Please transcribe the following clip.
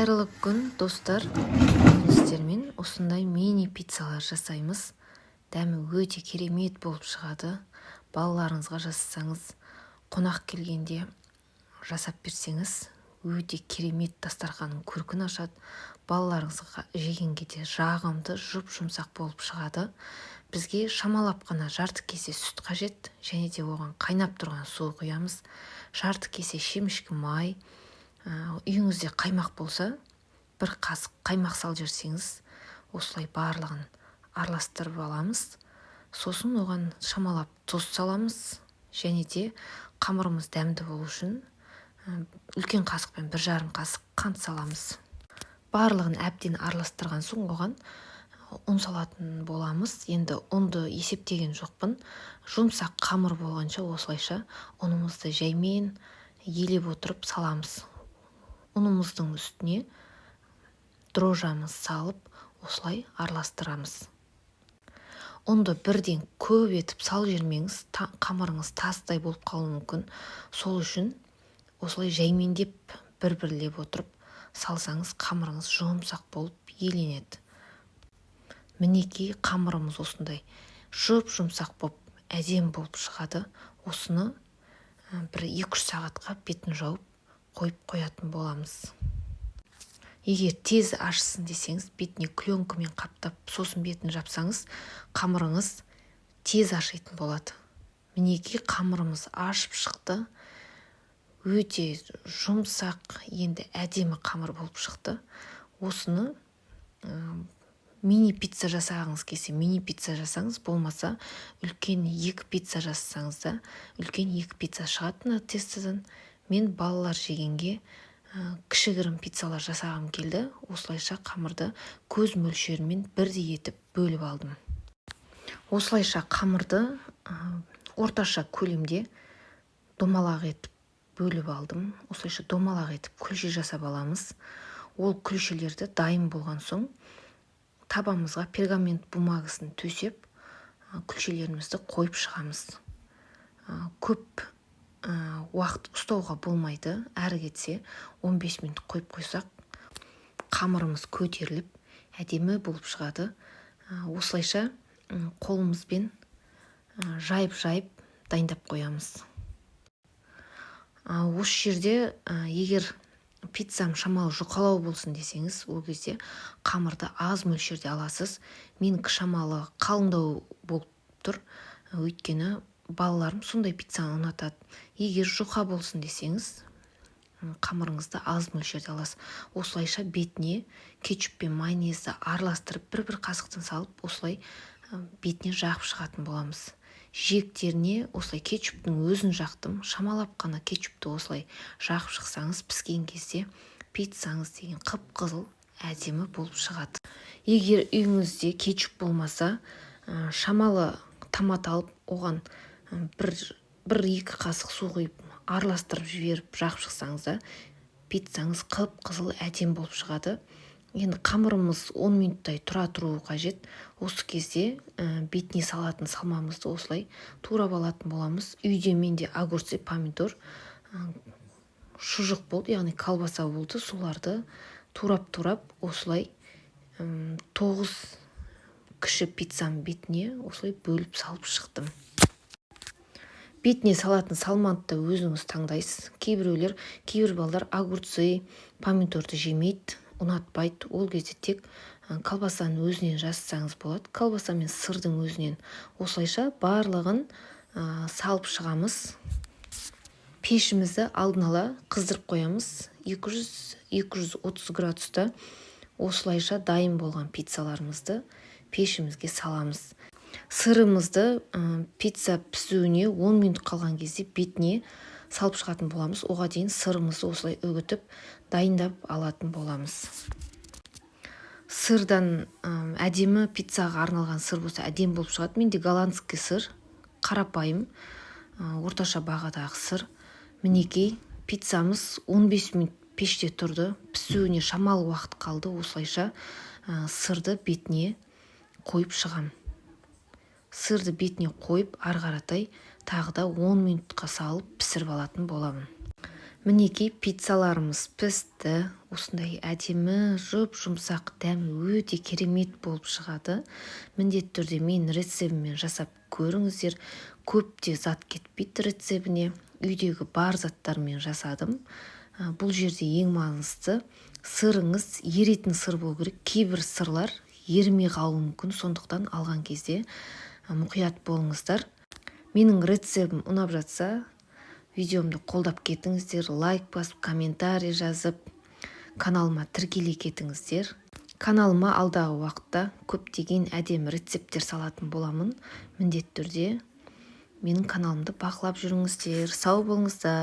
Қайырлы күн, достар. Бүгін сіздермен осындай мини пиццалар жасаймыз. Дәмі өте керемет болып шығады. Балаларыңызға жасасаңыз, қонақ келгенде жасап берсеңіз, өте керемет дастарханның көркін ашады. Балаларыңызға жегенге де жағымды, жұп-жұмсақ болып шығады. Бізге шамалап қана жарты кесе сүт қажет, және де оған қайнап тұрған су құямыз. Жарты кесе шемішкі май, үйіңізде қаймақ болса, бір қасық қаймақ салып жіберсеңіз, осылай барлығын араластырып аламыз. Сосын оған шамалап тұз саламыз, және де қамырымыз дәмді болу үшін үлкен қасықпен 1,5 қасық қант саламыз. Барлығын әбден араластырған соң оған ұн салатын боламыз. Енді ұнды есептеген жоқпын. Жұмсақ қамыр болғанша осылайша ұнымызды жаймен елеп отырып саламыз. Ұнымыздың үстіне дрожжамыз салып, осылай араластырамыз. Ұнды бірден көп етіп салып жібермеңіз, қамырыңыз тастай болып қалуы мүмкін. Сол үшін осылай жаймендеп бір-бірлеп отырып салсаңыз, қамырыңыз жұмсақ болып еленеді. Мінекей қамырымыз осындай жұп-жұмсақ болып, әдемі болып шығады. Осыны бір 2-3 сағатқа бетін жауып қойып қоятын боламыз. Егер тез ашсын десеңіз, бетіне пленкамен қаптап, сосын бетін жапсаңыз, қамырыңыз тез ашитын болады. Мінекей қамырымыз ашып шықты. Өте жұмсақ, енді әдемі қамыр болып шықты. Осыны мини пицца жасағыңыз келсе, мини пицца жасаңыз, болмаса үлкен 2 пицца жасасаңыз да, үлкен 2 пицца шығатын тестадан. Мен балалар жегенге кішігірім пиццалар жасағым келді. Осылайша қамырды көз мөлшерімен бірдей етіп бөліп алдым. Осылайша қамырды орташа көлемде домалақ етіп бөліп алдым. Осылайша домалақ етіп күлше жасап аламыз. Ол күлшелерді дайын болған соң табамызға пергамент бумагасын төсеп, күлшелерімізді қойып шығамыз. Көп уақыт ұстауға болмайды. Әрі кетсе 15 минут қойып қойсақ, қамырымыз көтеріліп, әдемі болып шығады. Осылайша қолымызбен жайып дайындап қоямыз. Осы жерде егер пиццам шамалы жұқалау болсын десеңіз, ол кезде қамырды аз мөлшерде аласыз. Менікі шамалы қалыңдау болып тұр, өйткені балаларым сондай пиццаны ұнатады. Егер жұқа болсын десеңіз, қамырыңызды аз мөлшерде аласыз. Осылайша бетіне кетчуп пен майонезді араластырып, бір қасықтан салып, осылай бетіне жағып шығатын боламыз. Жиектеріне осылай кетчуптың өзін жақтым. Шамалап қана кетчупты осылай жағып шықсаңыз, піскен кезде пиццаңыз деген қып-қызыл әдемі болып шығады. Егер үйіңізде кетчуп болмаса, шамалы томат алып, оған 1-2 қасық су құйып, араластырып жіберіп жағып шықсаңыз да, пиццаңыз қып-қызыл әдемі болып шығады. Енді қамырымыз 10 минуттай тұру қажет. Осы кезде бетіне салатын салмамызды осылай турап алатын боламыз. Үйде менде огурцы, помидор, шұжық болды, яғни колбаса болды. Соларды турап осылай 9 кіші пиццаның бетіне осылай бөліп салып шықтым. Бетіне салатын салмақты өзіңіз таңдайсыз. Кейбір балдар огурцы, помидорды жемейді, ұнатпайды. Ол кезде тек колбасаның өзінен жасасаңыз болады. Колбаса мен сырдың өзінен. Осылайша барлығын салып шығамыз. Пешімізді алдын ала қыздырып қоямыз. 200-230 градуста осылайша дайын болған пиццаларымызды пешімізге саламыз. Сырымызды пицца пісуіне 10 минут қалған кезде бетіне салып шығатын боламыз. Оға дейін сырымызды осылай үгітіп, дайындап алатын боламыз. Сырдан әдемі пиццаға арналған сыр болса әдемі болып шығады. Менде голландский сыр, қарапайым, орташа бағадағы сыр. Мінекей пиццамыз 15 минут пеште тұрды. Пісуіне шамалы уақыт қалды. Осылайша сырды бетіне қойып шығам. Сырды бетіне қойып, арғаратай тағы да 10 минутқа салып пісіріп алатын боламын. Мінекей пиццаларымыз пісті. Осындай әдемі, жұп-жұмсақ, дәмі өте керемет болып шығады. Міндетті түрде мен рецебімен жасап көріңіздер. Көп те зат кетпейді рецебіне. Үйдегі бар заттармен жасадым. Бұл жерде ең маңызды сырыңыз еритін сыр болу керек. Кейбір сырлар ерімей қалуы мүмкін, сондықтан алған кезде мұқият болыңыздар. Менің рецебім ұнап жатса, видеомды қолдап кетіңіздер, лайк басып, комментарий жазып, каналыма тіркеле кетіңіздер. Каналыма алдағы уақытта көптеген әдемі рецепттер салатын боламын. Міндетті түрде менің каналымды бақылап жүріңіздер. Сау болыңыздар.